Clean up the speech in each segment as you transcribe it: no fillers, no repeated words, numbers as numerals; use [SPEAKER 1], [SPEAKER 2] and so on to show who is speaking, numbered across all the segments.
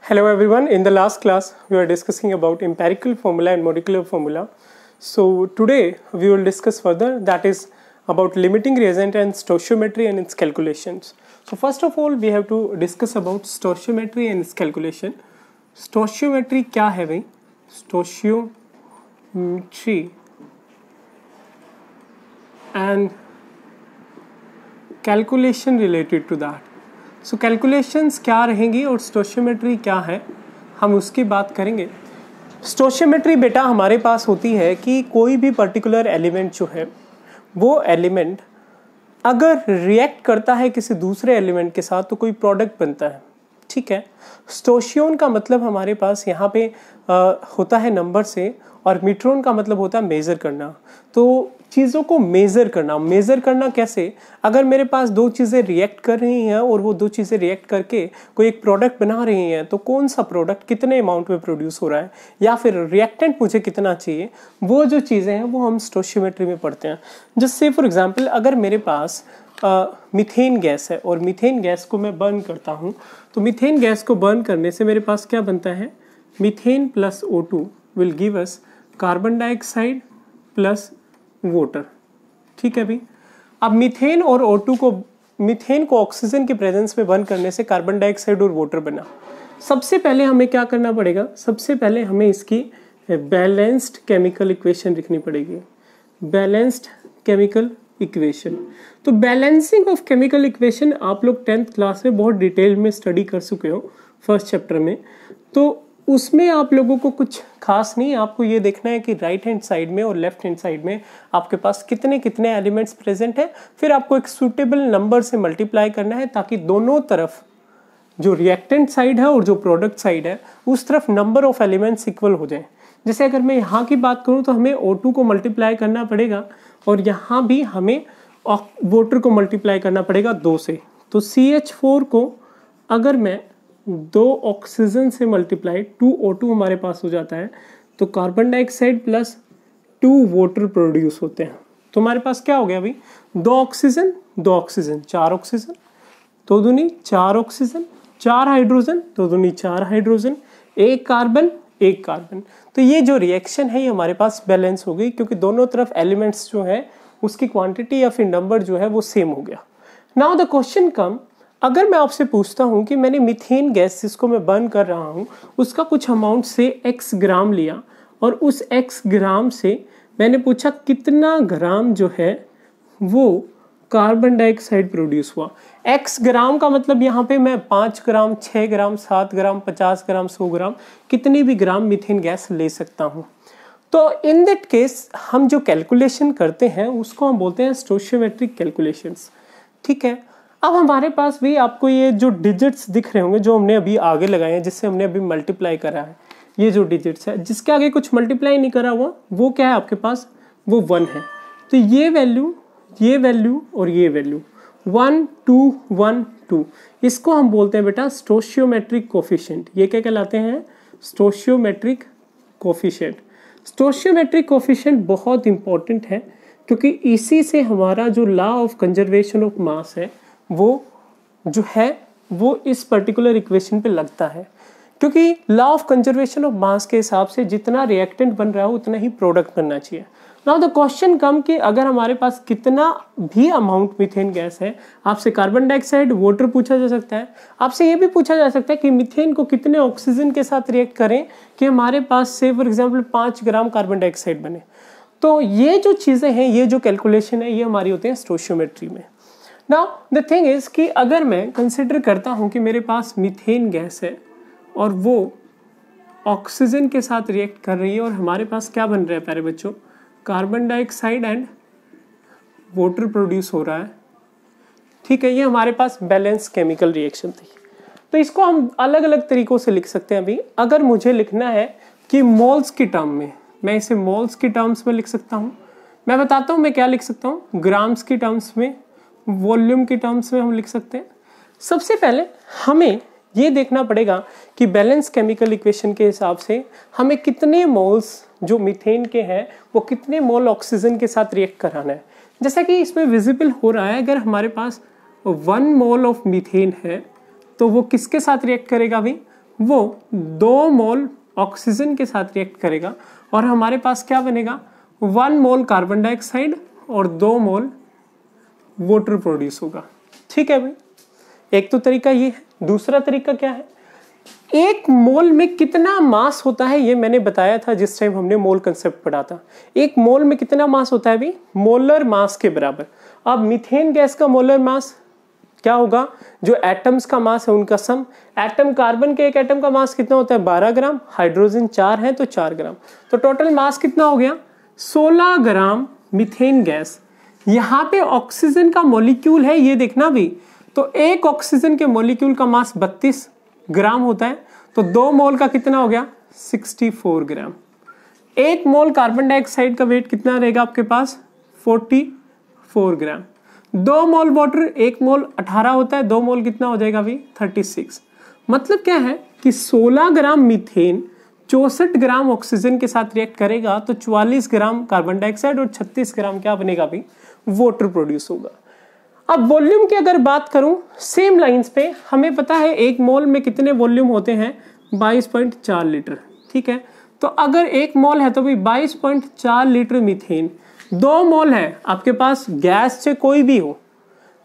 [SPEAKER 1] Hello everyone, in the last class we were discussing about empirical formula and molecular formula. So today we will discuss further, that is about limiting reagent and stoichiometry and its calculations. So first of all we have to discuss about stoichiometry and its calculation. Stoichiometry क्या है भाई? Stoichiometry and calculation related to that. So calculations क्या रहेंगी और stoichiometry क्या है, हम उसकी बात करेंगे. स्टोशियोमेट्री बेटा हमारे पास होती है कि कोई भी पर्टिकुलर एलिमेंट जो है वो एलिमेंट अगर रिएक्ट करता है किसी दूसरे एलिमेंट के साथ तो कोई प्रोडक्ट बनता है. ठीक है, स्टोशियोन का मतलब हमारे पास यहाँ पे होता है नंबर से और मीट्रोन का मतलब होता है मेज़र करना. तो चीज़ों को मेज़र करना कैसे? अगर मेरे पास दो चीज़ें रिएक्ट कर रही हैं और वो दो चीज़ें रिएक्ट करके कोई एक प्रोडक्ट बना रही हैं तो कौन सा प्रोडक्ट कितने अमाउंट में प्रोड्यूस हो रहा है या फिर रिएक्टेंट मुझे कितना चाहिए, वो जो चीज़ें हैं वो हम स्टोशियोमेट्री में पढ़ते हैं. जस्ट से फॉर एग्जांपल अगर मेरे पास मीथेन गैस है और मीथेन गैस को मैं बर्न करता हूँ तो मीथेन गैस को बर्न करने से मेरे पास क्या बनता है, methane plus O2 will give us carbon dioxide plus water. ठीक है भाई. अब मीथेन और O2 को, मीथेन को ऑक्सीजन के प्रेजेंस में बर्न करने से कार्बन डाइऑक्साइड और वाटर बना. सबसे पहले हमें क्या करना पड़ेगा, सबसे पहले हमें इसकी बैलेंस्ड केमिकल इक्वेशन लिखनी पड़ेगी. Balanced chemical equation. तो बैलेंसिंग ऑफ केमिकल इक्वेशन आप लोग 10th क्लास में बहुत डिटेल में स्टडी कर चुके हो फर्स्ट चैप्टर में. तो उसमें आप लोगों को कुछ खास नहीं, आपको ये देखना है कि राइट हैंड साइड में और लेफ्ट हैंड साइड में आपके पास कितने कितने एलिमेंट्स प्रेजेंट है. फिर आपको एक सूटेबल नंबर से मल्टीप्लाई करना है ताकि दोनों तरफ जो रिएक्टेंट साइड है और जो प्रोडक्ट साइड है उस तरफ नंबर ऑफ एलिमेंट्स इक्वल हो जाए. जैसे अगर मैं यहाँ की बात करूँ तो हमें O2 को मल्टीप्लाई करना पड़ेगा और यहाँ भी हमें वाटर को मल्टीप्लाई करना पड़ेगा 2 से. तो CH4 को अगर मैं 2 ऑक्सीजन से मल्टीप्लाई 2 O2 हमारे पास हो जाता है तो carbon dioxide plus 2 water produce होते हैं. तो हमारे पास क्या हो गया भाई, 2 ऑक्सीजन 4 ऑक्सीजन, 2 दूनी 4 ऑक्सीजन, 4 हाइड्रोजन, 2 दूनी 4 हाइड्रोजन, 1 कार्बन 1 कार्बन. तो ये जो रिएक्शन है ये हमारे पास बैलेंस हो गई क्योंकि दोनों तरफ एलिमेंट्स जो है उसकी क्वांटिटी या फिर नंबर जो है वो सेम हो गया. नाउ द क्वेश्चन कम, अगर मैं आपसे पूछता हूं कि मैंने मीथेन गैस जिसको मैं बर्न कर रहा हूं उसका कुछ अमाउंट से x ग्राम लिया और उस x ग्राम से मैंने पूछा कितना ग्राम जो है वो कार्बन डाइऑक्साइड प्रोड्यूस हुआ. x ग्राम का मतलब यहाँ पे मैं 5 ग्राम 6 ग्राम 7 ग्राम 50 ग्राम 100 ग्राम कितनी भी ग्राम मीथेन गैस ले सकता हूँ. तो इन दैट केस हम जो कैलकुलेशन करते हैं उसको हम बोलते हैं स्टोशियोमेट्रिक कैलकुलेशंस. ठीक है. अब हमारे पास भी आपको ये जो डिजिट्स दिख रहे होंगे जो हमने अभी आगे लगाए हैं जिससे हमने अभी मल्टीप्लाई करा है, ये जो डिजिट्स है जिसके आगे कुछ मल्टीप्लाई नहीं करा हुआ वो क्या है आपके पास, वो 1 है. तो ये वैल्यू और ये वैल्यू 1 2 1 2 इसको हम बोलते हैं बेटा स्टोशियोमेट्रिक कोफिशिएंट. ये क्या कहलाते हैं, स्टोशियोमेट्रिक कोफिशिएंट. स्टोशियोमेट्रिक कोफिशिएंट बहुत इंपॉर्टेंट है क्योंकि इसी से हमारा जो law of conservation of mass है वो जो है वो इस पर्टिकुलर इक्वेशन पे लगता है. क्योंकि law of conservation of mass के हिसाब से जितना रिएक्टेंट बन रहा है उतना ही प्रोडक्ट बनना चाहिए. नाउ द क्वेश्चन कम कि अगर हमारे पास कितना भी अमाउंट मीथेन गैस है, आपसे कार्बन डाइऑक्साइड वाटर पूछा जा सकता है, आपसे ये भी पूछा जा सकता है कि मीथेन को कितने ऑक्सीजन के साथ रिएक्ट करें कि हमारे पास से for example 5 gram carbon dioxide बने. तो ये जो चीज़ें हैं, ये जो कैलकुलेशन है ये हमारी होती है स्टोशियोमेट्री में. नाउ द थिंग इज कि अगर मैं कंसिडर करता हूँ कि मेरे पास मीथेन गैस है और वो ऑक्सीजन के साथ रिएक्ट कर रही है और हमारे पास क्या बन रहा है प्यारे बच्चों, carbon dioxide and water produce हो रहा है. ठीक है, ये हमारे पास बैलेंस केमिकल रिएक्शन थी. तो इसको हम अलग अलग तरीकों से लिख सकते हैं. अभी अगर मुझे लिखना है कि मोल्स की टर्म में, मैं इसे मोल्स की टर्म्स में लिख सकता हूँ. मैं बताता हूँ मैं क्या लिख सकता हूँ, ग्राम्स की टर्म्स में, वॉल्यूम की टर्म्स में हम लिख सकते हैं. सबसे पहले हमें ये देखना पड़ेगा कि बैलेंस केमिकल इक्वेशन के हिसाब से हमें कितने मोल्स जो मीथेन के हैं वो कितने मोल ऑक्सीजन के साथ रिएक्ट कराना है. जैसा कि इसमें विजिबल हो रहा है, अगर हमारे पास 1 मोल ऑफ मीथेन है तो वो किसके साथ रिएक्ट करेगा भाई, वो 2 मोल ऑक्सीजन के साथ रिएक्ट करेगा और हमारे पास क्या बनेगा, 1 मोल कार्बन डाइऑक्साइड और 2 मोल वाटर प्रोड्यूस होगा। ठीक है भाई, एक तो तरीका ये है। दूसरा तरीका क्या है, एक मोल में कितना मास होता है ये मैंने बताया था जिस टाइम हमने मोल कंसेप्ट पढ़ा था। एक मोल में कितना मास होता है भाई, मोलर मास के बराबर। अब मीथेन गैस का मोलर मास क्या होगा, जो एटम्स का मास है उनका सम। एटम कार्बन के एक एटम का मास कितना होता है, 12 ग्राम, हाइड्रोजन 4 है तो 4 ग्राम, तो टोटल मास कितना हो गया, 16 ग्राम मीथेन गैस। यहाँ पे ऑक्सीजन का मॉलिक्यूल है ये देखना भी, तो एक ऑक्सीजन के मॉलिक्यूल का मास 32 ग्राम होता है, तो 2 मोल का कितना हो गया, 64 ग्राम। 1 मोल कार्बन डाइऑक्साइड का वेट कितना रहेगा आपके पास, 44 ग्राम। 2 मोल वाटर, 1 मोल 18 होता है, 2 मोल कितना हो जाएगा अभी, 36। मतलब क्या है कि 16 ग्राम मीथेन 64 ग्राम ऑक्सीजन के साथ रिएक्ट करेगा तो 44 ग्राम कार्बन डाइऑक्साइड और 36 ग्राम क्या बनेगा अभी, वाटर प्रोड्यूस होगा। अब वॉल्यूम की अगर बात करूं सेम लाइंस पे, हमें पता है 1 मोल में कितने वॉल्यूम होते हैं, 22.4 लीटर। ठीक है, तो अगर 1 मोल है तो भी 22.4 लीटर मीथेन। 2 मोल है आपके पास गैस से कोई भी हो,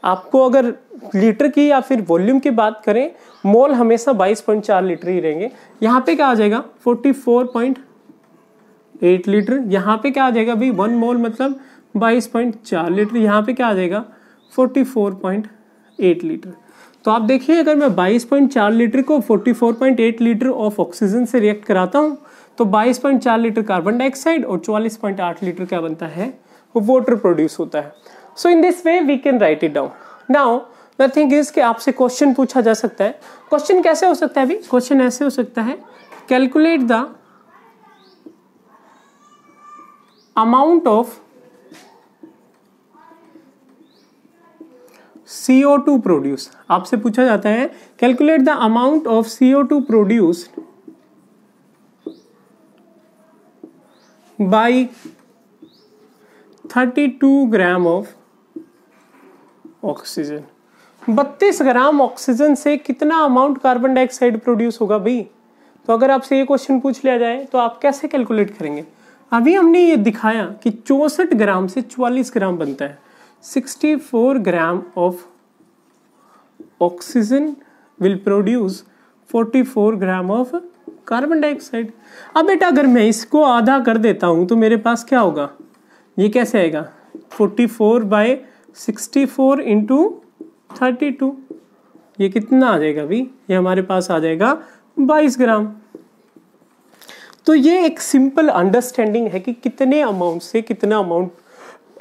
[SPEAKER 1] आपको अगर लीटर की या फिर वॉल्यूम की बात करें, मोल हमेशा 22.4 लीटर ही रहेंगे। यहाँ पे क्या आ जाएगा, 44.8 लीटर। यहाँ पे क्या आ जाएगा भाई, 1 मोल मतलब 22.4 लीटर। यहाँ पे क्या आ जाएगा, 44.8 लीटर। तो आप देखिए अगर मैं 22.4 लीटर को 44.8 लीटर ऑफ ऑक्सीजन से रिएक्ट कराता हूँ तो 22.4 लीटर कार्बन डाइऑक्साइड और 44.8 लीटर क्या बनता है, वो वाटर प्रोड्यूस होता है। So in this way we can write it down. Now the thing is कि आपसे क्वेश्चन पूछा जा सकता है। क्वेश्चन कैसे हो सकता है अभी, क्वेश्चन ऐसे हो सकता है, calculate the amount of CO2 produce. आपसे पूछा जाता है calculate the amount of CO2 produced by 32 gram of oxygen. 32 gram oxygen से कितना अमाउंट कार्बन डाइऑक्साइड प्रोड्यूस होगा भाई। तो अगर आपसे ये क्वेश्चन पूछ लिया जाए तो आप कैसे कैलकुलेट करेंगे। अभी हमने ये दिखाया कि 64 ग्राम से 44 ग्राम बनता है। 64 gram of oxygen will produce 44 gram of carbon dioxide. अब बेटा अगर मैं इसको आधा कर देता हूं तो मेरे पास क्या होगा, ये कैसे आएगा, 44/64 इंटू 32, ये कितना आ जाएगा भाई, ये हमारे पास आ जाएगा 22 ग्राम। तो ये एक सिंपल अंडरस्टैंडिंग है कि कितने अमाउंट से कितना अमाउंट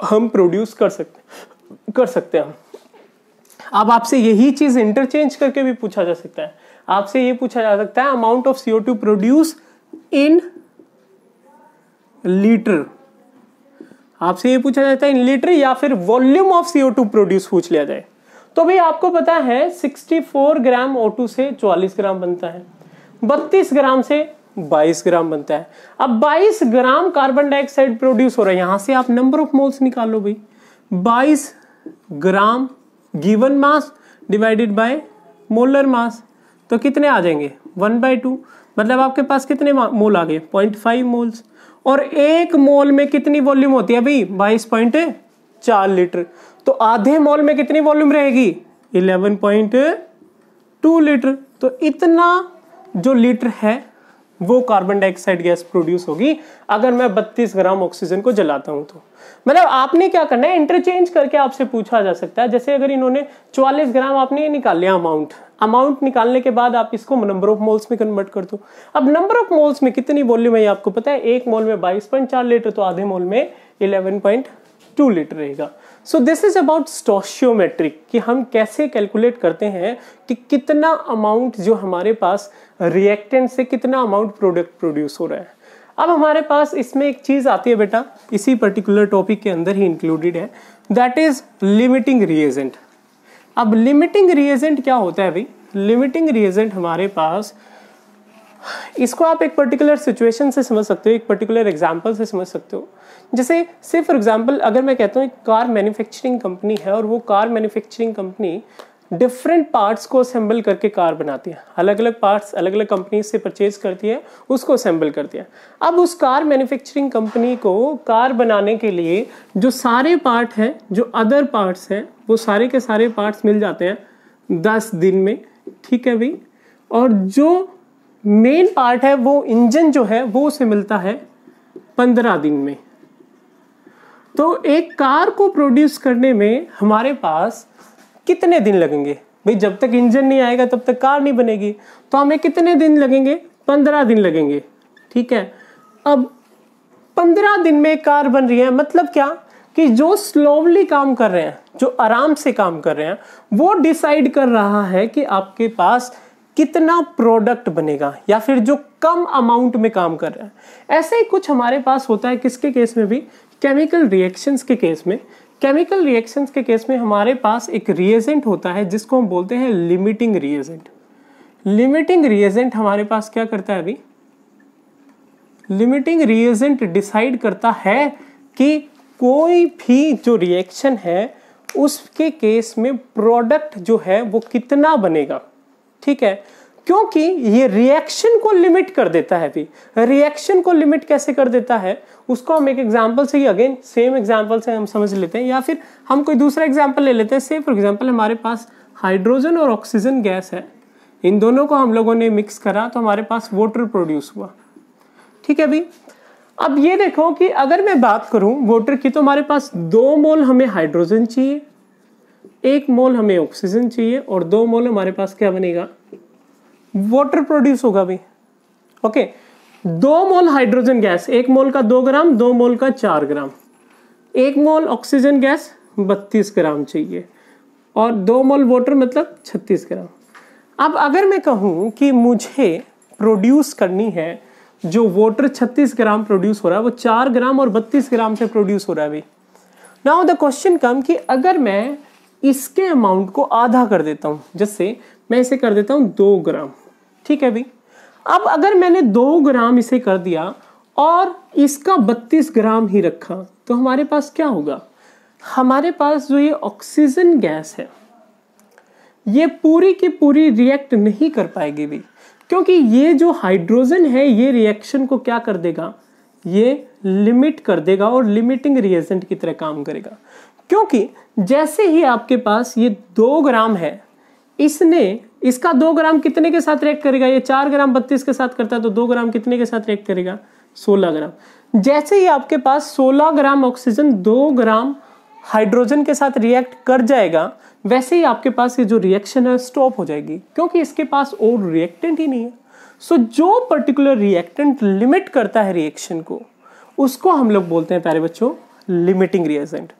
[SPEAKER 1] हम प्रोड्यूस कर सकते हैं। अब आपसे यही चीज इंटरचेंज करके भी पूछा जा सकता है। आपसे ये पूछा जा सकता है amount of CO2 produce in litre. आपसे ये पूछा जाता है इन लीटर, या फिर वॉल्यूम ऑफ CO2 प्रोड्यूस पूछ लिया जाए तो भाई आपको पता है 64 ग्राम O2 से 44 ग्राम बनता है, 32 ग्राम से 22 ग्राम बनता है। अब 22 ग्राम कार्बन डाइऑक्साइड प्रोड्यूस हो रहा है, यहां से आप नंबर ऑफ मोल्स निकालो भाई। 22 gram given mass divided by molar mass, तो कितने आ जाएंगे 1/2, मतलब आपके पास कितने मोल आ गए 0.5 मोल्स। और 1 मोल में कितनी वॉल्यूम होती है भाई 22.4 लीटर, तो आधे मोल में कितनी वॉल्यूम रहेगी 11.2 लीटर। तो इतना जो लीटर है वो कार्बन डाइऑक्साइड गैस प्रोड्यूस होगी अगर मैं 32 ग्राम ऑक्सीजन को जलाता हूं तो। मतलब आपने क्या करना है, इंटरचेंज करके आपसे पूछा जा सकता है। जैसे अगर इन्होंने 44 ग्राम आपने ये निकाल लिया अमाउंट निकालने के बाद आप इसको नंबर ऑफ मोल्स में कन्वर्ट कर दो। अब नंबर ऑफ मोल्स में कितनी वॉल्यूम है ये आपको पता है, 1 मोल में 22.4 लीटर, तो आधे मोल में 11.2 लीटर रहेगा। सो दिस इज अबाउट स्टोशियोमेट्रिक, कि हम कैसे कैलकुलेट करते हैं कि कितना अमाउंट जो हमारे पास रिएक्टेंट से कितना अमाउंट प्रोडक्ट प्रोड्यूस हो रहा है। अब हमारे पास इसमें एक चीज आती है बेटा, इसी पर्टिकुलर टॉपिक के अंदर ही इंक्लूडेड है, दैट इज लिमिटिंग रिएजेंट। अब लिमिटिंग रिएजेंट क्या होता है भाई, लिमिटिंग रिएजेंट हमारे पास, इसको आप एक पर्टिकुलर सिचुएशन से समझ सकते हो, एक पर्टिकुलर एग्जांपल से समझ सकते हो। जैसे से फॉर एग्जांपल अगर मैं कहता हूँ एक कार मैन्युफैक्चरिंग कंपनी है और वो car manufacturing company different parts को असेंबल करके कार बनाती है। अलग अलग पार्ट्स अलग अलग कंपनी से परचेज करती है, उसको असेंबल करती है। अब उस कार मैन्युफैक्चरिंग कंपनी को कार बनाने के लिए जो सारे पार्ट हैं, जो अदर पार्ट्स हैं, वो सारे के सारे पार्ट्स मिल जाते हैं 10 दिन में, ठीक है भाई। और जो मेन पार्ट है वो इंजन जो है वो उसे मिलता है 15 दिन में। तो एक कार को प्रोड्यूस करने में हमारे पास कितने दिन लगेंगे भाई? जब तक इंजन नहीं आएगा तब तक कार नहीं बनेगी, तो हमें कितने दिन लगेंगे? 15 दिन लगेंगे, ठीक है। अब 15 दिन में कार बन रही है, मतलब क्या कि जो स्लोली काम कर रहे हैं, जो आराम से काम कर रहे हैं, वो डिसाइड कर रहा है कि आपके पास कितना प्रोडक्ट बनेगा, या फिर जो कम अमाउंट में काम कर रहे हैं। ऐसे ही कुछ हमारे पास होता है किसके केस में भी? केमिकल रिएक्शंस के केस में। केमिकल रिएक्शंस के केस में हमारे पास एक रिएजेंट होता है जिसको हम बोलते हैं लिमिटिंग रिएजेंट। लिमिटिंग रिएजेंट हमारे पास क्या करता है अभी? लिमिटिंग रिएजेंट डिसाइड करता है कि कोई भी जो रिएक्शन है उसके केस में प्रोडक्ट जो है वो कितना बनेगा, ठीक है। क्योंकि ये रिएक्शन को लिमिट कर देता है। भी रिएक्शन को लिमिट कैसे कर देता है उसको हम एक एग्जांपल से ही, अगेन सेम एग्जांपल से हम समझ लेते हैं, या फिर हम कोई दूसरा एग्जांपल ले लेते हैं। से फॉर एग्जांपल हमारे पास हाइड्रोजन और ऑक्सीजन गैस है, इन दोनों को हम लोगों ने मिक्स करा तो हमारे पास वाटर प्रोड्यूस हुआ, ठीक है भाई। अब ये देखो कि अगर मैं बात करूं वाटर की, तो हमारे पास 2 मोल हमें हाइड्रोजन चाहिए, 1 मोल हमें ऑक्सीजन चाहिए, और 2 मोल हमारे पास क्या बनेगा? वाटर प्रोड्यूस होगा भाई, ओके। 2 मोल हाइड्रोजन गैस, 1 मोल का 2 ग्राम, 2 मोल का 4 ग्राम, 1 मोल ऑक्सीजन गैस 32 ग्राम चाहिए, और 2 मोल वाटर मतलब 36 ग्राम। अब अगर मैं कहूं कि मुझे प्रोड्यूस करनी है, जो वाटर 36 ग्राम प्रोड्यूस हो रहा है वो 4 ग्राम और 32 ग्राम से प्रोड्यूस हो रहा है भाई। नाउ द क्वेश्चन कम कि अगर मैं इसके अमाउंट को आधा कर देता हूं, जैसे मैं इसे कर देता हूं 2 ग्राम, ठीक है भाई। अब अगर मैंने 2 ग्राम इसे कर दिया और इसका 32 ग्राम ही रखा, तो हमारे पास क्या होगा? हमारे पास जो ये ऑक्सीजन गैस है ये पूरी की पूरी रिएक्ट नहीं कर पाएगी भी, क्योंकि ये जो हाइड्रोजन है ये रिएक्शन को क्या कर देगा? ये लिमिट कर देगा और लिमिटिंग रिएजेंट की तरह काम करेगा। क्योंकि जैसे ही आपके पास ये 2 ग्राम है, इसका 2 ग्राम कितने के साथ रिएक्ट करेगा? ये 4 ग्राम 32 के साथ करता है, तो 2 ग्राम कितने के साथ रिएक्ट करेगा? 16 ग्राम। जैसे ही आपके पास 16 ग्राम ऑक्सीजन 2 ग्राम हाइड्रोजन के साथ रिएक्ट कर जाएगा, वैसे ही आपके पास ये जो रिएक्शन है स्टॉप हो जाएगी, क्योंकि इसके पास और रिएक्टेंट ही नहीं है। सो जो पर्टिकुलर रिएक्टेंट लिमिट करता है रिएक्शन को, उसको हम लोग बोलते हैं प्यारे बच्चों लिमिटिंग रिएजेंट।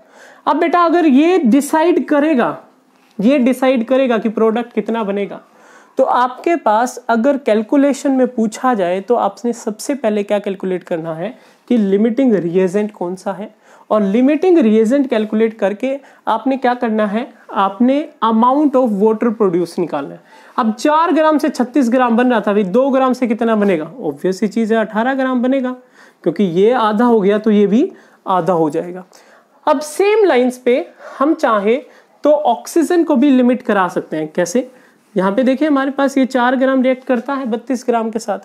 [SPEAKER 1] अब बेटा अगर ये डिसाइड करेगा कि प्रोडक्ट कितना बनेगा, तो आपके पास अगर कैलकुलेशन में पूछा जाए तो आपने सबसे पहले क्या कैलकुलेट करना है कि लिमिटिंग रिएजेंट कौन सा है, और लिमिटिंग रिएजेंट कैलकुलेट करके आपने क्या करना है? आपने अमाउंट ऑफ वाटर प्रोड्यूस निकालना है। अब 4 ग्राम से 36 ग्राम बन रहा था, अभी 2 ग्राम से कितना बनेगा? ऑब्वियस ही चीज है 18 ग्राम बनेगा, क्योंकि ये आधा हो गया तो ये भी आधा हो जाएगा। अब सेम लाइंस पे हम चाहे तो ऑक्सीजन को भी लिमिट करा सकते हैं। कैसे? यहाँ पे देखिए हमारे पास ये 4 ग्राम रिएक्ट करता है 32 ग्राम के साथ।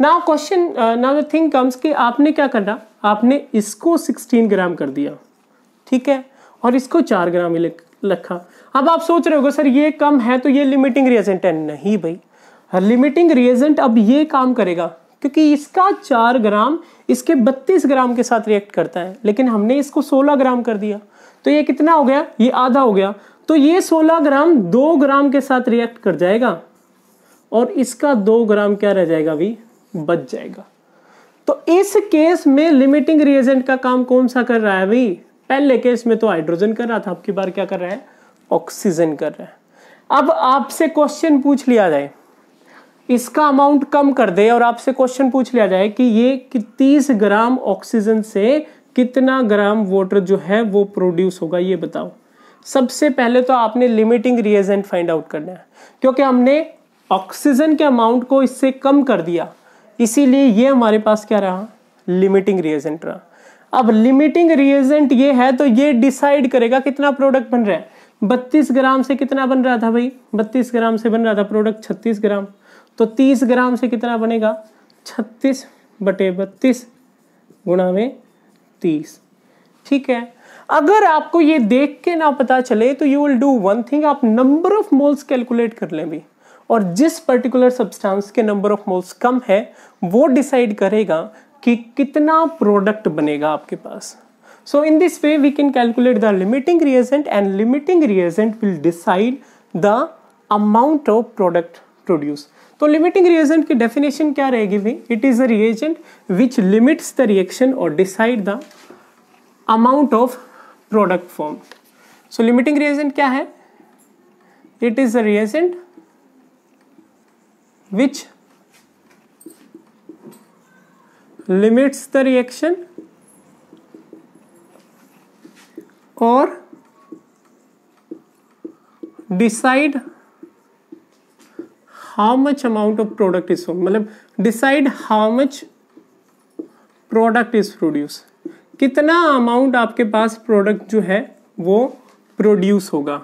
[SPEAKER 1] Now question, now the thing comes कि आपने क्या करना? आपने इसको 16 ग्राम कर दिया, ठीक है, और इसको 4 ग्राम ही रखा। अब आप सोच रहे होगे सर ये कम है तो ये लिमिटिंग रिएजेंट है। नहीं भाई, लिमिटिंग रिएजेंट अब ये काम करेगा क्योंकि इसका 4 ग्राम इसके 32 ग्राम के साथ रिएक्ट करता है, लेकिन हमने इसको 16 ग्राम कर दिया, तो ये कितना हो गया? ये आधा हो गया। तो ये 16 ग्राम 2 ग्राम के साथ रिएक्ट कर जाएगा और इसका 2 ग्राम क्या रह जाएगा? भी बच जाएगा। तो इस केस में लिमिटिंग रिएजेंट का काम कौन सा कर रहा है भाई? पहले केस में तो हाइड्रोजन कर रहा था, अब की बार क्या कर रहा है? ऑक्सीजन कर रहा है। अब आपसे क्वेश्चन पूछ लिया जाए, इसका अमाउंट कम कर दे और आपसे क्वेश्चन पूछ लिया जाए कि ये 30 ग्राम ऑक्सीजन से कितना ग्राम वाटर जो है वो प्रोड्यूस होगा, ये बताओ। सबसे पहले तो आपने लिमिटिंग रिएजेंट फाइंड आउट करना है, क्योंकि हमने ऑक्सीजन के अमाउंट को इससे कम कर दिया, इसीलिए ये हमारे पास क्या रहा? लिमिटिंग रिएजेंट रहा। अब लिमिटिंग रिएजेंट ये है तो ये डिसाइड करेगा कितना प्रोडक्ट बन रहा है। 32 ग्राम से कितना बन रहा था भाई, 32 ग्राम से बन रहा था प्रोडक्ट 36 ग्राम, तो 30 ग्राम से कितना बनेगा, 36/32 गुणा में 30। ठीक है, अगर आपको ये देख के ना पता चले तो you will do one thing, आप नंबर ऑफ मोल्स कैलकुलेट कर लें भी, और जिस पर्टिकुलर सब्सटेंस के नंबर ऑफ मोल्स कम है वो डिसाइड करेगा कि कितना प्रोडक्ट बनेगा आपके पास। So in this way we can calculate the limiting reagent, and limiting reagent will decide the amount of product produced. तो limiting reagent की definition क्या रहेगी भाई, it is a reagent which limits the reaction or decide the amount of product formed. So limiting reagent क्या है, it is a reagent which limits the reaction और decide how much amount of product is formed, मतलब decide how much product is produced, कितना amount आपके पास product जो है वो produce होगा।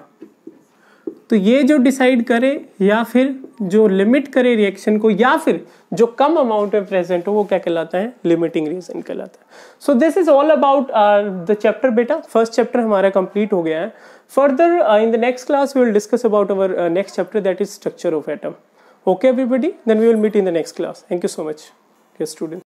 [SPEAKER 1] तो ये जो डिसाइड करे या फिर जो लिमिट करे रिएक्शन को, या फिर जो कम अमाउंट में प्रेजेंट हो, वो क्या कहलाता है, लिमिटिंग रिएजेंट कहलाता है। So this is all about the chapter बेटा, फर्स्ट चैप्टर हमारा कंप्लीट हो गया है। Further in the next class we will discuss about our next chapter, that is structure of atom. Okay everybody, then we will meet in the next class. Thank you so much dear student.